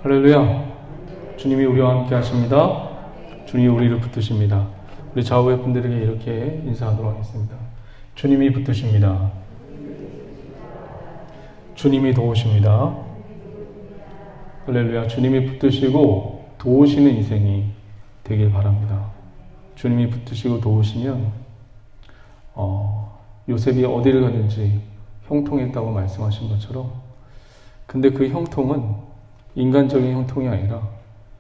할렐루야. 주님이 우리와 함께 하십니다. 주님이 우리를 붙드십니다. 우리 좌우의 분들에게 이렇게 인사하도록 하겠습니다. 주님이 붙드십니다. 주님이 도우십니다. 할렐루야. 주님이 붙드시고 도우시는 인생이 되길 바랍니다. 주님이 붙드시고 도우시면 요셉이 어디를 가든지 형통했다고 말씀하신 것처럼, 근데 그 형통은 인간적인 형통이 아니라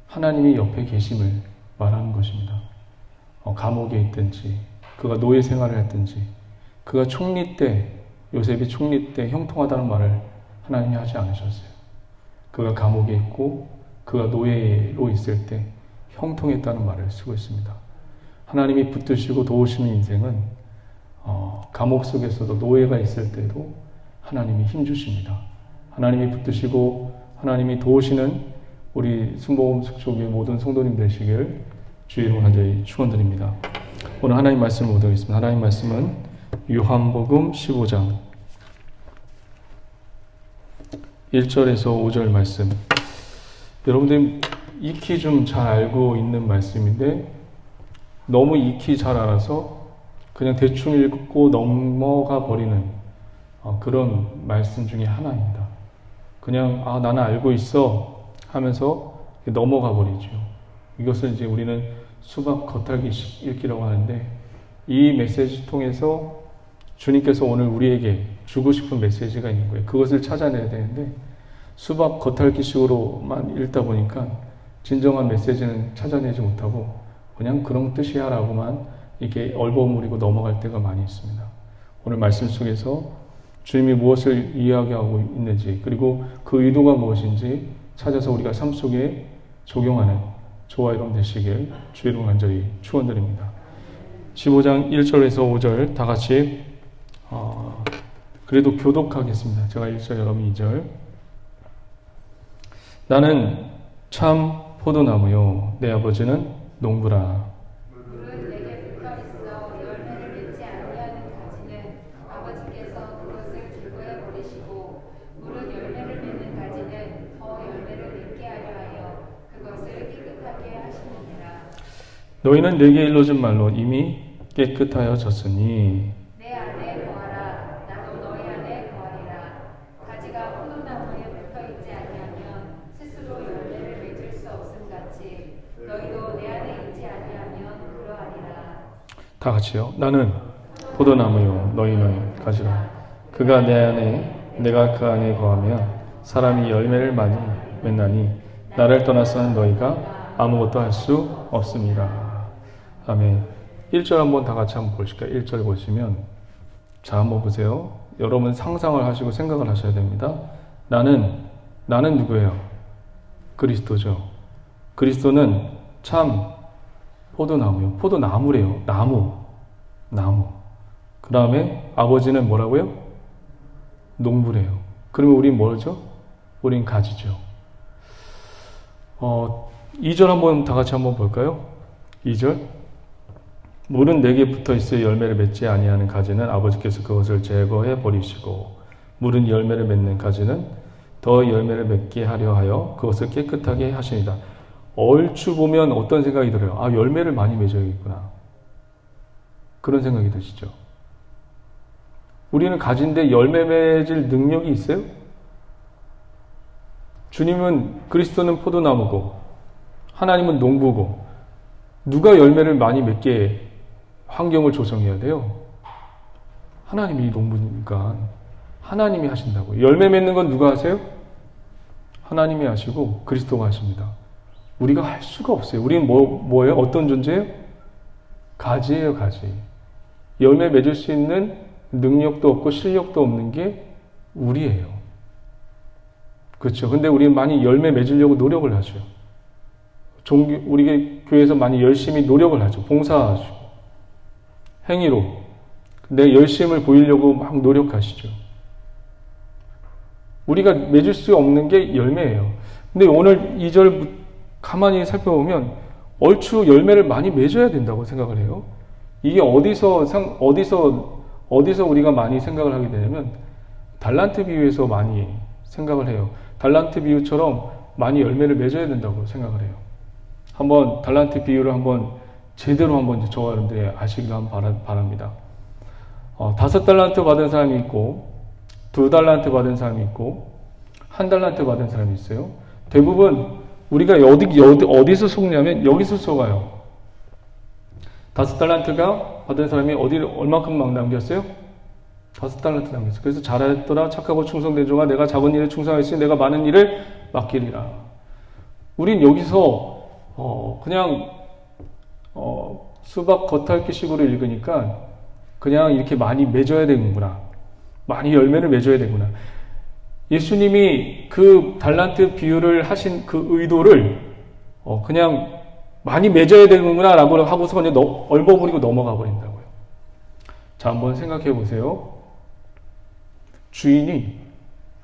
하나님이 옆에 계심을 말하는 것입니다. 감옥에 있든지 그가 노예 생활을 했든지, 그가 총리 때, 요셉이 총리 때 형통하다는 말을 하나님이 하지 않으셨어요. 그가 감옥에 있고 그가 노예로 있을 때 형통했다는 말을 쓰고 있습니다. 하나님이 붙드시고 도우시는 인생은 감옥 속에서도, 노예가 있을 때도 하나님이 힘주십니다. 하나님이 붙드시고 하나님이 도우시는 우리 순복음 숙소교회 모든 성도님 되시길 주의 이름으로 간절히 축원드립니다. 오늘 하나님 말씀을 보도록 하겠습니다. 하나님 말씀은 요한복음 15장 1절에서 5절 말씀. 여러분들이 익히 좀 잘 알고 있는 말씀인데, 너무 익히 잘 알아서 그냥 대충 읽고 넘어가 버리는 그런 말씀 중에 하나입니다. 그냥 나는 알고 있어 하면서 넘어가 버리죠. 이것을 이제 우리는 수박 겉핥기 읽기라고 하는데, 이 메시지 통해서 주님께서 오늘 우리에게 주고 싶은 메시지가 있는 거예요. 그것을 찾아내야 되는데 수박 겉핥기식으로만 읽다 보니까 진정한 메시지는 찾아내지 못하고 그냥 그런 뜻이야 라고만 이렇게 얼버무리고 넘어갈 때가 많이 있습니다. 오늘 말씀 속에서 주님이 무엇을 이야기하고 있는지, 그리고 그 의도가 무엇인지 찾아서 우리가 삶 속에 적용하는 저와 여러분 되시길 주의 이름으로 간절히 축원드립니다. 15장 1절에서 5절 다 같이 그래도 교독하겠습니다. 제가 1절, 여러분 2절. 나는 참 포도나무요, 내 아버지는 농부라. 물은 내게 붙어 있어 열매를 맺지 아니하는 가지는 아버지께서 그것을 제거해 버리시고, 물은 열매를 맺는 가지는 더 열매를 맺게 하려 하여 그것을 깨끗하게 하시느니라. 너희는 내게 일러준 말로 이미 깨끗하여졌으니 내 안에 거하라, 나도 너희 안에 거하리라. 가지가 포도나무에 붙어 있지 아니하면 스스로 열매를 맺을 수 없음 같이 너희도 내 안에 있지 아니하면 그러하리라. 다 같이요. 나는 포도나무요, 너희는 가지라. 그가 내 안에, 내가 그 안에 거하면 사람이 열매를 많이 맺나니 나를 떠나서는 너희가 아무것도 할 수 없습니다. 아멘. 1절 한번 다 같이 한번 보실까요? 1절 보시면, 자 한번 보세요. 여러분 상상을 하시고 생각을 하셔야 됩니다. 나는 누구예요? 그리스도죠. 그리스도는 참 포도나무요. 포도나무래요. 나무. 그 다음에 아버지는 뭐라고요? 농부래요. 그러면 우린 뭐죠? 우린 가지죠. 2절 한번 다 같이 한번 볼까요? 2절. 물은 내게 붙어 있어 열매를 맺지 아니하는 가지는 아버지께서 그것을 제거해 버리시고, 물은 열매를 맺는 가지는 더 열매를 맺게 하려 하여 그것을 깨끗하게 하십니다. 얼추 보면 어떤 생각이 들어요? 열매를 많이 맺어야겠구나. 그런 생각이 드시죠? 우리는 가지인데 열매 맺을 능력이 있어요? 주님은, 그리스도는 포도나무고 하나님은 농부고, 누가 열매를 많이 맺게 환경을 조성해야 돼요? 하나님이 농부니까 하나님이 하신다고요. 열매 맺는 건 누가 하세요? 하나님이 하시고 그리스도가 하십니다. 우리가 할 수가 없어요. 우리는 뭐예요? 어떤 존재예요? 가지예요, 가지. 열매 맺을 수 있는 능력도 없고 실력도 없는 게 우리예요. 그렇죠. 근데 우리는 많이 열매 맺으려고 노력을 하죠. 우리 교회에서 많이 열심히 노력을 하죠. 봉사하죠. 행위로 내 열심을 보이려고 막 노력하시죠. 우리가 맺을 수 없는 게 열매예요. 근데 오늘 2절 가만히 살펴보면 얼추 열매를 많이 맺어야 된다고 생각을 해요. 이게 어디서 우리가 많이 생각을 하게 되냐면 달란트 비유에서 많이 생각을 해요. 달란트 비유처럼 많이 열매를 맺어야 된다고 생각을 해요. 한번 달란트 비유를 한번 제대로 한번 이제 저와 여러분들이 아시기를 한번 바랍니다. 5달란트 받은 사람이 있고 2달란트 받은 사람이 있고 1달란트 받은 사람이 있어요. 대부분 우리가 어디서 속냐면 여기서 속아요. 5달란트가 받은 사람이 얼마큼 막 남겼어요? 5달란트 남겼어요. 그래서 잘하였더라 착하고 충성된 종아 내가 작은 일에 충성하였으니 내가 많은 일을 맡기리라. 우린 여기서 그냥 수박 겉핥기 식으로 읽으니까 그냥 이렇게 많이 맺어야 되는구나. 많이 열매를 맺어야 되구나. 예수님이 그 달란트 비유를 하신 그 의도를 그냥 많이 맺어야 되는구나 라고 하고서 그냥 얼버무리고 넘어가 버린다고요. 자, 한번 생각해 보세요. 주인이,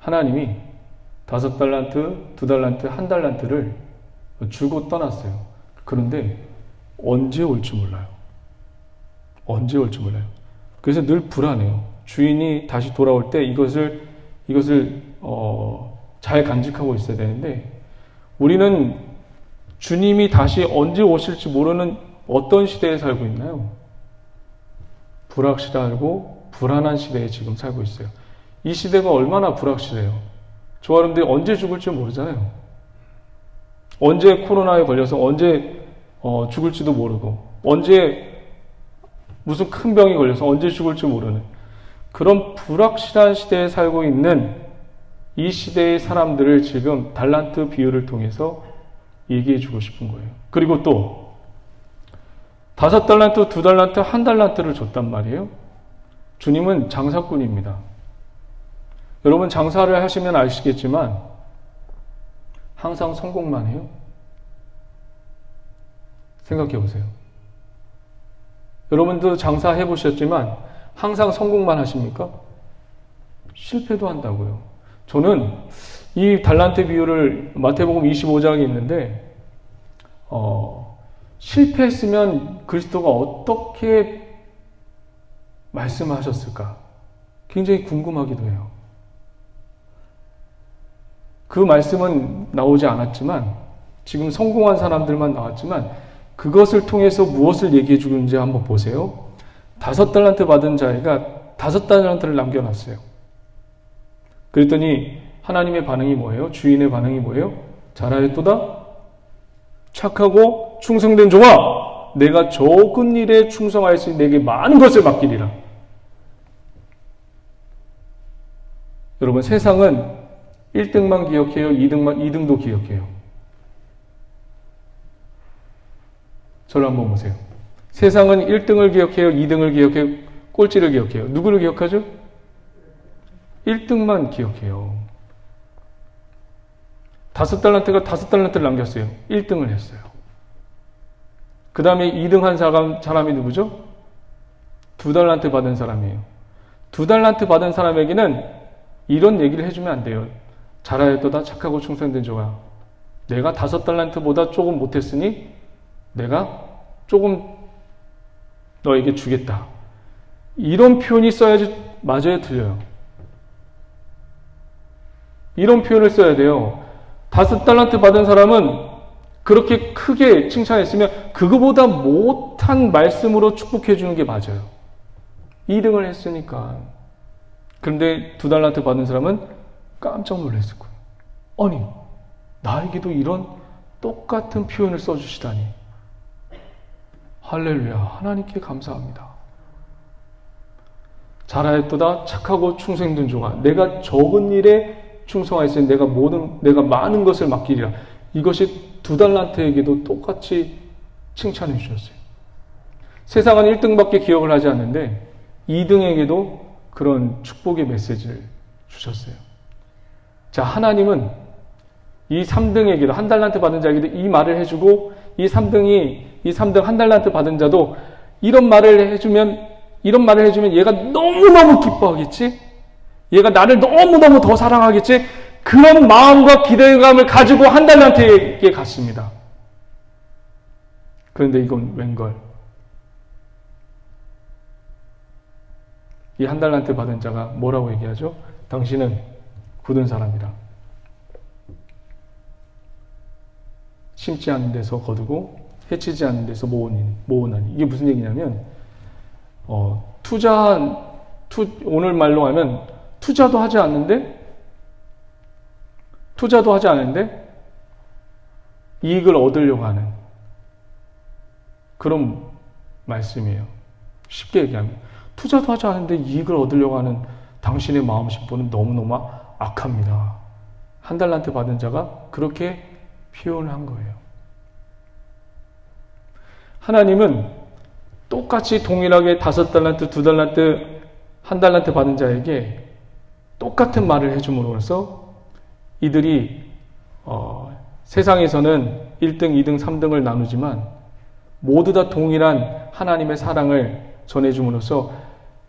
하나님이 5달란트, 2달란트, 1달란트를 주고 떠났어요. 그런데 언제 올지 몰라요. 언제 올지 몰라요. 그래서 늘 불안해요. 주인이 다시 돌아올 때 이것을 잘 간직하고 있어야 되는데 우리는 주님이 다시 언제 오실지 모르는 어떤 시대에 살고 있나요? 불확실하고 불안한 시대에 지금 살고 있어요. 이 시대가 얼마나 불확실해요. 저와 여러분들이 언제 죽을지 모르잖아요. 언제 코로나에 걸려서 언제 죽을지도 모르고 언제 무슨 큰 병이 걸려서 언제 죽을지 모르는 그런 불확실한 시대에 살고 있는 이 시대의 사람들을 지금 달란트 비유를 통해서 얘기해 주고 싶은 거예요. 그리고 또 5달란트, 2달란트, 1달란트를 줬단 말이에요. 주님은 장사꾼입니다. 여러분 장사를 하시면 아시겠지만 항상 성공만 해요. 생각해 보세요. 여러분도 장사해 보셨지만 항상 성공만 하십니까? 실패도 한다고요. 저는 이 달란트 비유를 마태복음 25장에 있는데 실패했으면 그리스도가 어떻게 말씀하셨을까? 굉장히 궁금하기도 해요. 그 말씀은 나오지 않았지만 지금 성공한 사람들만 나왔지만 그것을 통해서 무엇을 얘기해 주는지 한번 보세요. 5달란트 받은 자가 5달란트를 남겨놨어요. 그랬더니 하나님의 반응이 뭐예요? 주인의 반응이 뭐예요? 잘하였도다 착하고 충성된 종아 내가 적은 일에 충성하였으니 내게 많은 것을 맡기리라. 여러분 세상은 1등만 기억해요? 2등도 기억해요? 저를 한번 보세요. 세상은 1등을 기억해요? 2등을 기억해요? 꼴찌를 기억해요? 누구를 기억하죠? 1등만 기억해요. 5달란트가 5달란트를 남겼어요. 1등을 했어요. 그 다음에 2등 한 사람이 누구죠? 2달란트 받은 사람이에요. 2달란트 받은 사람에게는 이런 얘기를 해주면 안 돼요. 잘하였도다 착하고 충성된 종아 내가 5달란트보다 조금 못했으니 내가 조금 너에게 주겠다. 이런 표현이 써야지 맞아요, 틀려요? 이런 표현을 써야 돼요. 5달란트 받은 사람은 그렇게 크게 칭찬했으면 그거보다 못한 말씀으로 축복해 주는 게 맞아요. 2등을 했으니까. 그런데 2달란트 받은 사람은 깜짝 놀랐을 거예요. 아니, 나에게도 이런 똑같은 표현을 써주시다니. 할렐루야, 하나님께 감사합니다. 잘하였도다 착하고 충성된 종아 내가 적은 일에 충성하였으니 내가 많은 것을 맡기리라. 이것이 2달란트에게도 똑같이 칭찬해 주셨어요. 세상은 1등밖에 기억을 하지 않는데 2등에게도 그런 축복의 메시지를 주셨어요. 자, 하나님은 이 3등에게도 1달란트 받은 자에게도 이 말을 해주고 이 3등 1달란트 받은 자도 이런 말을 해주면 얘가 너무너무 기뻐하겠지? 얘가 나를 너무너무 더 사랑하겠지? 그런 마음과 기대감을 가지고 1달란트에게 갔습니다. 그런데 이건 웬걸? 이 1달란트 받은 자가 뭐라고 얘기하죠? 당신은 굳은 사람이라. 심지 않은 데서 거두고 해치지 않는 데서 모으나니. 이게 무슨 얘기냐면 오늘 말로 하면 투자도 하지 않는데 이익을 얻으려고 하는 그런 말씀이에요. 쉽게 얘기하면 투자도 하지 않는데 이익을 얻으려고 하는 당신의 마음 심보는 너무너무 악합니다. 한 달란트 받은 자가 그렇게 표현한 거예요. 하나님은 똑같이 동일하게 5달란트, 2달란트, 1달란트 받은 자에게 똑같은 말을 해줌으로써 이들이 세상에서는 1등, 2등, 3등을 나누지만 모두 다 동일한 하나님의 사랑을 전해줌으로써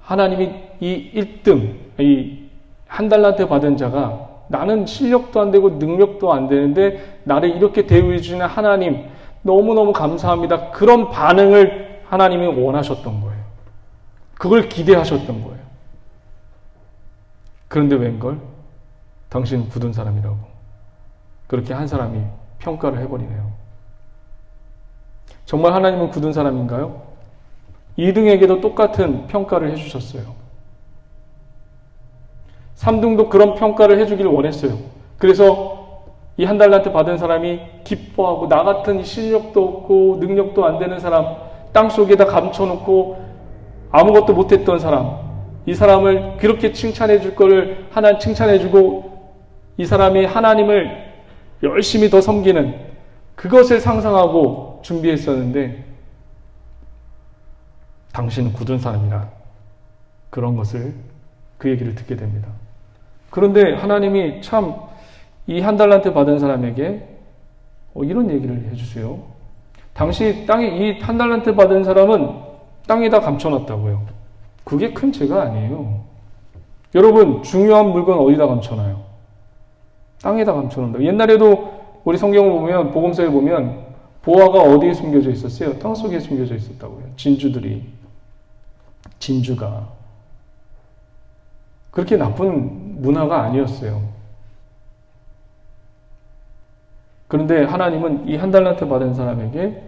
하나님이 이 1등, 이 1달란트 받은 자가 나는 실력도 안 되고 능력도 안 되는데 나를 이렇게 대우해 주시는 하나님 너무너무 감사합니다. 그런 반응을 하나님이 원하셨던 거예요. 그걸 기대하셨던 거예요. 그런데 웬걸? 당신은 굳은 사람이라고 그렇게 한 사람이 평가를 해버리네요. 정말 하나님은 굳은 사람인가요? 2등에게도 똑같은 평가를 해주셨어요. 3등도 그런 평가를 해주기를 원했어요. 그래서 이 1달란트 받은 사람이 기뻐하고 나 같은 실력도 없고 능력도 안 되는 사람, 땅속에다 감춰놓고 아무것도 못했던 사람, 이 사람을 그렇게 칭찬해 줄 거를 하나님 칭찬해 주고 이 사람이 하나님을 열심히 더 섬기는 그것을 상상하고 준비했었는데 당신은 굳은 사람이라 그런 것을 그 얘기를 듣게 됩니다. 그런데 하나님이 참 이 1달란트 받은 사람에게 이런 얘기를 해주세요. 당시 땅에 이 1달란트 받은 사람은 땅에다 감춰놨다고요. 그게 큰 죄가 아니에요. 여러분 중요한 물건 어디다 감춰놔요? 땅에다 감춰놓는다. 옛날에도 우리 성경을 보면 복음서에 보면 보화가 어디에 숨겨져 있었어요? 땅속에 숨겨져 있었다고요. 진주가 그렇게 나쁜 문화가 아니었어요. 그런데 하나님은 이 1달란트 받은 사람에게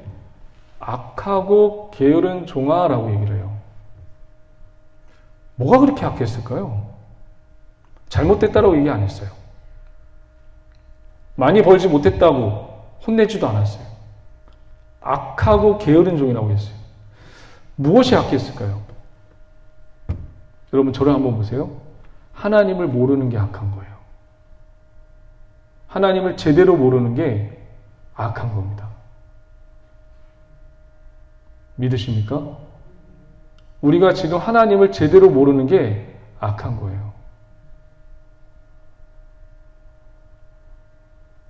악하고 게으른 종아라고 얘기를 해요. 뭐가 그렇게 악했을까요? 잘못됐다라고 얘기 안 했어요. 많이 벌지 못했다고 혼내지도 않았어요. 악하고 게으른 종이라고 했어요. 무엇이 악했을까요? 여러분 저를 한번 보세요. 하나님을 모르는 게 악한 거예요. 하나님을 제대로 모르는 게 악한 겁니다. 믿으십니까? 우리가 지금 하나님을 제대로 모르는 게 악한 거예요.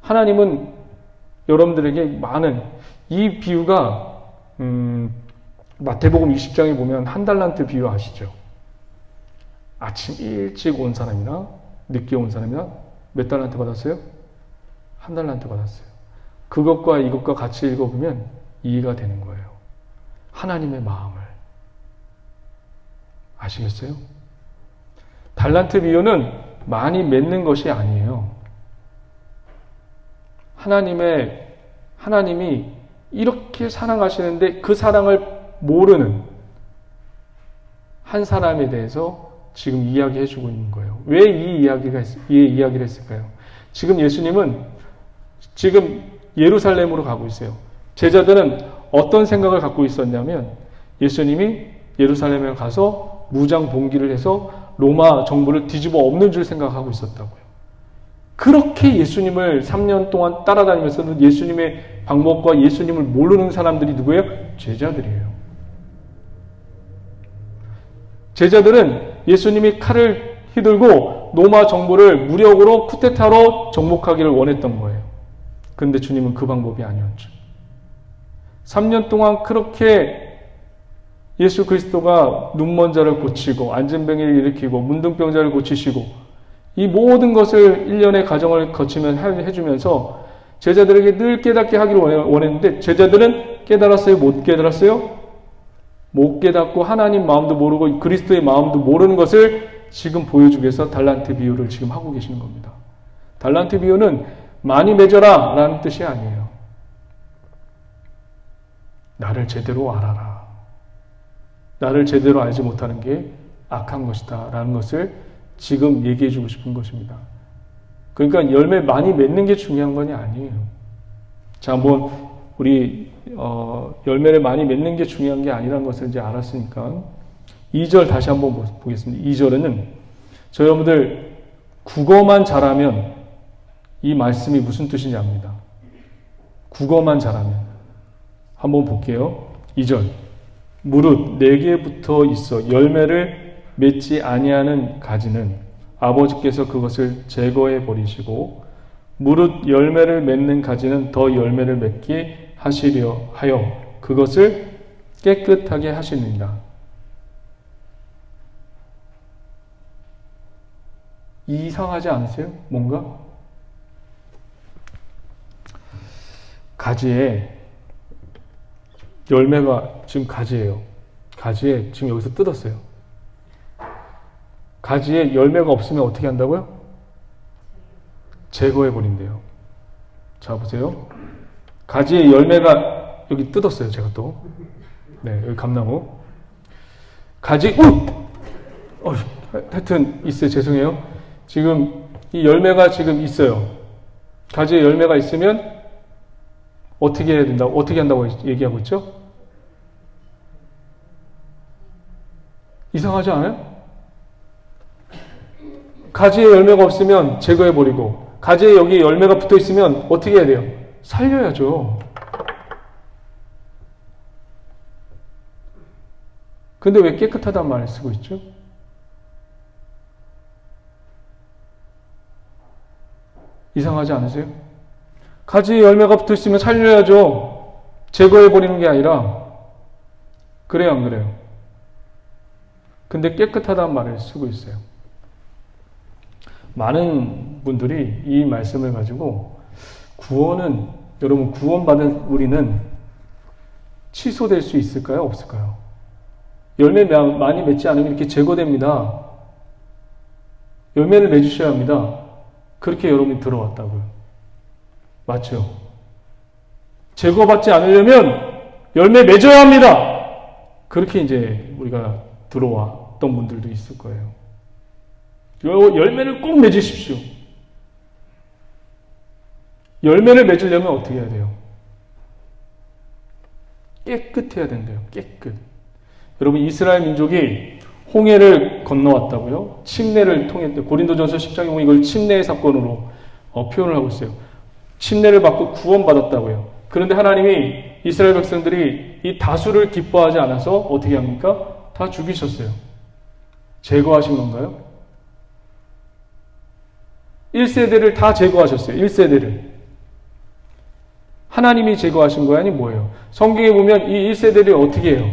하나님은 여러분들에게 많은 이 비유가 마태복음 20장에 보면 1달란트 비유 아시죠? 아침 일찍 온 사람이나 늦게 온 사람이나 몇 달란트 받았어요? 1달란트 받았어요. 그것과 이것과 같이 읽어보면 이해가 되는 거예요. 하나님의 마음을 아시겠어요? 달란트 비유는 많이 맺는 것이 아니에요. 하나님이 이렇게 사랑하시는데 그 사랑을 모르는 한 사람에 대해서 지금 이야기해주고 있는 거예요. 왜 이 이야기를 했을까요? 지금 예수님은 지금 예루살렘으로 가고 있어요. 제자들은 어떤 생각을 갖고 있었냐면 예수님이 예루살렘에 가서 무장 봉기를 해서 로마 정부를 뒤집어 엎는 줄 생각하고 있었다고요. 그렇게 예수님을 3년 동안 따라다니면서도 예수님의 방법과 예수님을 모르는 사람들이 누구예요? 제자들이에요. 제자들은 예수님이 칼을 휘둘고 로마 정부를 무력으로 쿠데타로 정복하기를 원했던 거예요. 그런데 주님은 그 방법이 아니었죠. 3년 동안 그렇게 예수 그리스도가 눈먼 자를 고치고 안진뱅이를 일으키고 문둥병자를 고치시고 이 모든 것을 1년의 과정을 거치면 해주면서 제자들에게 늘 깨닫게 하기를 원했는데 제자들은 깨달았어요? 못 깨달았어요? 못 깨닫고 하나님 마음도 모르고 그리스도의 마음도 모르는 것을 지금 보여주기 위해서 달란트 비유를 지금 하고 계시는 겁니다. 달란트 비유는 많이 맺어라 라는 뜻이 아니에요. 나를 제대로 알아라. 나를 제대로 알지 못하는 게 악한 것이다 라는 것을 지금 얘기해 주고 싶은 것입니다. 그러니까 열매 많이 맺는 게 중요한 건 아니에요. 자, 한번 우리 열매를 많이 맺는 게 중요한 게 아니라는 것을 이제 알았으니까 2절 다시 한번 보겠습니다. 2절에는 저 여러분들 국어만 잘하면 이 말씀이 무슨 뜻인지 압니다. 국어만 잘하면 한번 볼게요. 2절 무릇 내게 붙어 있어 열매를 맺지 아니하는 가지는 아버지께서 그것을 제거해 버리시고 무릇 열매를 맺는 가지는 더 열매를 맺게 하시려 하여 그것을 깨끗하게 하시느니라. 이상하지 않으세요? 뭔가? 가지에 열매가 지금 가지예요. 가지에 지금 여기서 뜯었어요. 가지에 열매가 없으면 어떻게 한다고요? 제거해 버린대요. 자, 보세요. 가지에 열매가 여기 뜯었어요. 제가 또. 네, 여기 감나무. 가지, 하여튼 있어요. 죄송해요. 지금 이 열매가 지금 있어요. 가지에 열매가 있으면 어떻게 해야 된다고, 어떻게 한다고 얘기하고 있죠? 이상하지 않아요? 가지에 열매가 없으면 제거해버리고, 가지에 여기 열매가 붙어 있으면 어떻게 해야 돼요? 살려야죠. 근데 왜 깨끗하다는 말을 쓰고 있죠? 이상하지 않으세요? 가지에 열매가 붙어 있으면 살려야죠. 제거해버리는 게 아니라. 그래요, 안 그래요? 근데 깨끗하다는 말을 쓰고 있어요. 많은 분들이 이 말씀을 가지고 구원은, 여러분 구원받은 우리는 취소될 수 있을까요? 없을까요? 열매 많이 맺지 않으면 이렇게 제거됩니다. 열매를 맺으셔야 합니다. 그렇게 여러분이 들어왔다고요. 맞죠? 제거받지 않으려면 열매 맺어야 합니다. 그렇게 이제 우리가 들어왔던 분들도 있을 거예요. 열매를 꼭 맺으십시오. 열매를 맺으려면 어떻게 해야 돼요? 깨끗해야 된대요. 깨끗. 여러분 이스라엘 민족이 홍해를 건너왔다고요? 침례를 통했대. 고린도전서 10장에 보면 이걸 침례의 사건으로 표현을 하고 있어요. 침례를 받고 구원받았다고요. 그런데 하나님이 이스라엘 백성들이 이 다수를 기뻐하지 않아서 어떻게 합니까? 다 죽이셨어요. 제거하신 건가요? 1세대를 다 제거하셨어요. 1세대를. 하나님이 제거하신 거야? 아니 뭐예요? 성경에 보면 이 1세대를 어떻게 해요?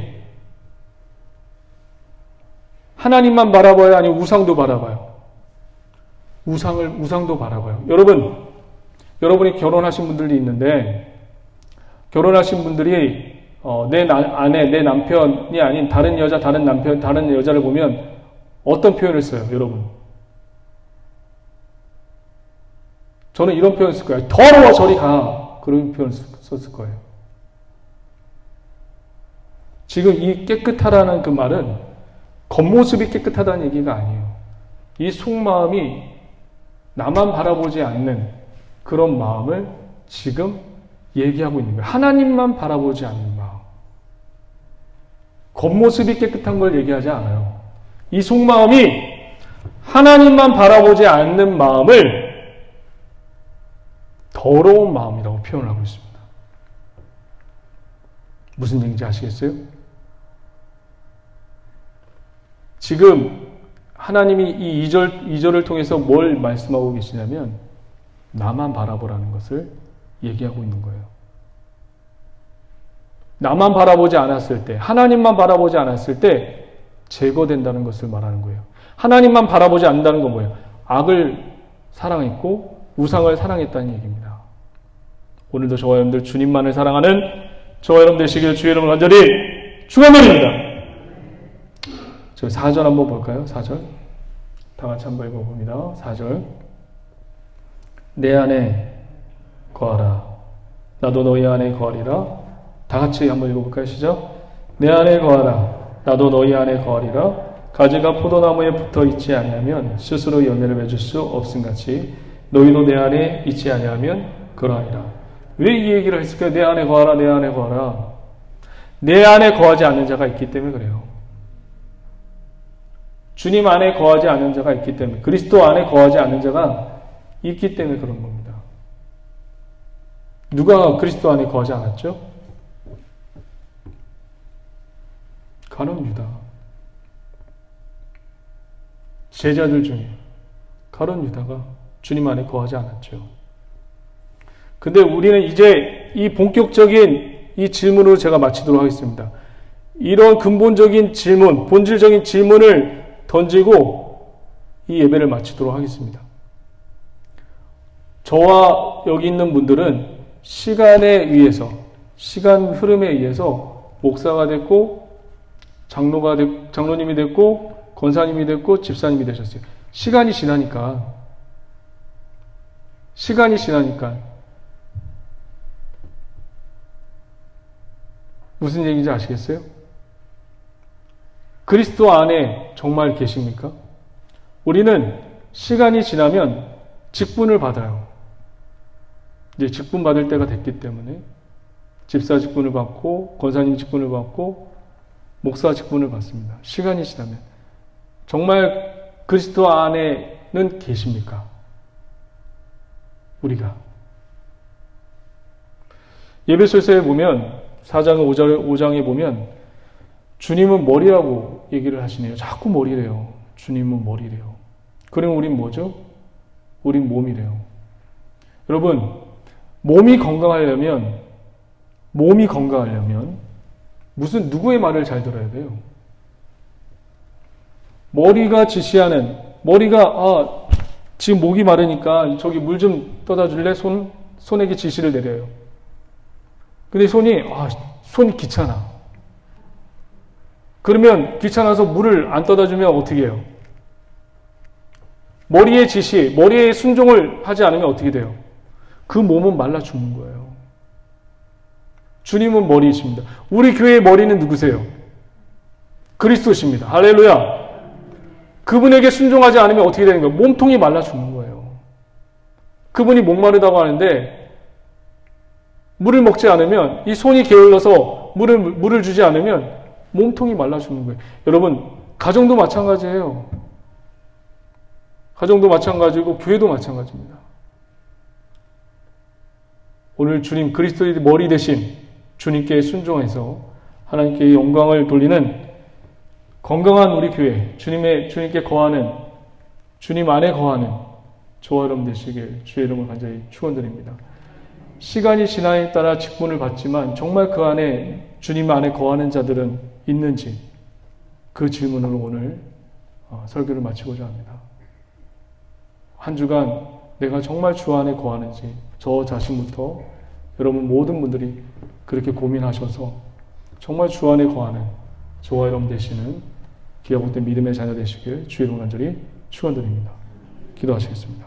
하나님만 바라봐요? 아니면 우상도 바라봐요? 우상도 바라봐요. 여러분이 결혼하신 분들도 있는데, 결혼하신 분들이, 내 아내, 내 남편이 아닌 다른 여자, 다른 남편, 다른 여자를 보면 어떤 표현을 써요, 여러분? 저는 이런 표현을 쓸 거예요. 더러워, 저리 가. 그런 표현을 썼을 거예요. 지금 이 깨끗하다는 그 말은 겉모습이 깨끗하다는 얘기가 아니에요. 이 속마음이 나만 바라보지 않는 그런 마음을 지금 얘기하고 있는 거예요. 하나님만 바라보지 않는 마음. 겉모습이 깨끗한 걸 얘기하지 않아요. 이 속마음이 하나님만 바라보지 않는 마음을 더러운 마음이라고 표현을 하고 있습니다. 무슨 얘기인지 아시겠어요? 지금 하나님이 이 2절을 통해서 뭘 말씀하고 계시냐면 나만 바라보라는 것을 얘기하고 있는 거예요. 나만 바라보지 않았을 때, 하나님만 바라보지 않았을 때 제거된다는 것을 말하는 거예요. 하나님만 바라보지 않는다는 건 뭐예요? 악을 사랑했고 우상을 사랑했다는 얘기입니다. 오늘도 저와 여러분들 주님만을 사랑하는 저와 여러분 되시길 주의 이름으로 간절히 축원드립니다. 저 4절 한번 볼까요? 4절. 다 같이 한번 읽어봅니다. 4절. 내 안에 거하라. 나도 너희 안에 거하리라. 다 같이 한번 읽어볼까요? 시작. 내 안에 거하라. 나도 너희 안에 거하리라. 가지가 포도나무에 붙어 있지 아니하면 스스로 열매를 맺을 수 없음같이 너희도 내 안에 있지 아니하면 그러하리라. 왜 이 얘기를 했을까요? 내 안에 거하라, 내 안에 거하라. 내 안에 거하지 않는 자가 있기 때문에 그래요. 주님 안에 거하지 않는 자가 있기 때문에, 그리스도 안에 거하지 않는 자가 있기 때문에 그런 겁니다. 누가 그리스도 안에 거하지 않았죠? 가룟 유다. 제자들 중에 가룟 유다가 주님 안에 거하지 않았죠. 근데 우리는 이제 이 본격적인 이 질문으로 제가 마치도록 하겠습니다. 이런 근본적인 질문, 본질적인 질문을 던지고 이 예배를 마치도록 하겠습니다. 저와 여기 있는 분들은 시간에 의해서, 시간 흐름에 의해서 목사가 됐고, 장로님이 됐고, 권사님이 됐고, 집사님이 되셨어요. 시간이 지나니까 무슨 얘기인지 아시겠어요? 그리스도 안에 정말 계십니까? 우리는 시간이 지나면 직분을 받아요. 이제 직분 받을 때가 됐기 때문에 집사 직분을 받고 권사님 직분을 받고 목사 직분을 받습니다. 시간이 지나면 정말 그리스도 안에는 계십니까? 우리가 예배소서에 보면 4장 5장에 보면 주님은 머리라고 얘기를 하시네요. 자꾸 머리래요. 주님은 머리래요. 그럼 우린 뭐죠? 우린 몸이래요. 여러분, 몸이 건강하려면 누구의 말을 잘 들어야 돼요? 머리가 지금 목이 마르니까 저기 물 좀 떠다 줄래? 손에게 지시를 내려요. 근데 손이 귀찮아. 그러면 귀찮아서 물을 안 떠다 주면 어떻게 해요? 머리의 지시, 머리의 순종을 하지 않으면 어떻게 돼요? 그 몸은 말라 죽는 거예요. 주님은 머리이십니다. 우리 교회의 머리는 누구세요? 그리스도십니다. 할렐루야. 그분에게 순종하지 않으면 어떻게 되는 거예요? 몸통이 말라 죽는 거예요. 그분이 목마르다고 하는데 물을 먹지 않으면, 이 손이 게을러서 물을 주지 않으면 몸통이 말라 죽는 거예요. 여러분, 가정도 마찬가지예요. 가정도 마찬가지고 교회도 마찬가지입니다. 오늘 주님 그리스도의 머리 대신 주님께 순종해서 하나님께 영광을 돌리는 건강한 우리 교회, 주님께 거하는, 주님 안에 거하는 저와 여러분 되시길 주의 이름을 간절히 축원드립니다. 시간이 지남에 따라 직분을 받지만 정말 그 안에 주님 안에 거하는 자들은 있는지, 그 질문으로 오늘 설교를 마치고자 합니다. 한 주간 내가 정말 주 안에 거하는지 저 자신부터 여러분 모든 분들이 그렇게 고민하셔서 정말 주 안에 거하는 저와 여러분 되시는 기가 복된 믿음의 자녀 되시길 주의 이름으로 간절히 축원드립니다. 기도하시겠습니다.